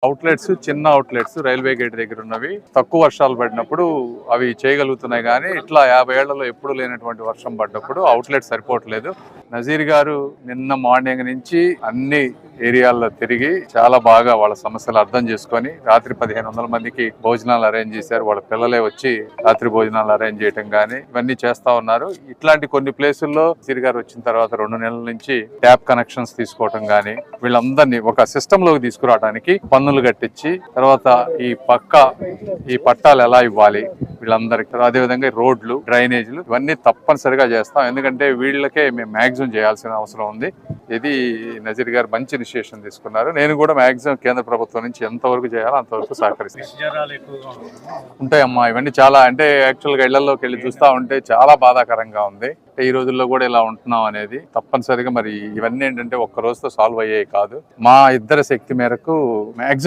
Outlets చిన్న outlets railway gate దగ్గర ఉన్నవి తక్కువ వర్షాలు పడినప్పుడు అవి చేయగలుగుతున్నాయి. కానీ ఇట్లా 50 ఏళ్లలో ఎప్పుడు లేనటువంటి వర్షం పడ్డప్పుడు అవుట్లెట్ సరిపోవట్లేదు. నజీర్ గారు నిన్న మార్నింగ్ నుంచి అన్ని ఏరియాల్లో తిరిగి చాలా బాగా వాళ్ళ సమస్యలు అర్థం చేసుకొని రాత్రి 1500 మందికి భోజనాలు అరేంజ్ చేశారు. వాళ్ళ పిల్లలే వచ్చి రాత్రి భోజనాలు అరేంజ్ చేయడం కానీ ఇవన్నీ చేస్తా ఉన్నారు. ఇట్లాంటి కొన్ని ప్లేసుల్లో నజీర్ గారు వచ్చిన తర్వాత 2 నెలల నుంచి ట్యాప్ కనెక్షన్స్ తీసుకోవడం కానీ వీళ్ళందరినీ ఒక సిస్టమ్ లోకి తీసుకురావడానికి పన్నులు కట్టించి తర్వాత ఈ పట్టాలు ఎలా ఇవ్వాలి వీళ్ళందరికీ, అదేవిధంగా రోడ్లు డ్రైనేజీలు ఇవన్నీ తప్పనిసరిగా చేస్తాం. ఎందుకంటే వీళ్ళకే మేము మ్యాక్సిమం చేయాల్సిన అవసరం ఉంది. ఇది నజీర్ గారు మంచి ఇనిషియేషన్ తీసుకున్నారు. నేను కూడా మ్యాక్సిమం కేంద్ర ప్రభుత్వం నుంచి ఎంతవరకు చేయాలో అంతవరకు సహకరిస్తాను. ఉంటాయమ్మా ఇవన్నీ చాలా, అంటే యాక్చువల్ గా ఇళ్లలోకి వెళ్ళి చూస్తా ఉంటే చాలా బాధాకరంగా ఉంది. ఈ రోజుల్లో కూడా ఇలా ఉంటున్నాం అనేది తప్పనిసరిగా మరి ఇవన్నీ ఏంటంటే ఒక్క రోజుతో సాల్వ్ అయ్యేవి కాదు. మా ఇద్దరి శక్తి మేరకు మ్యాక్సిమం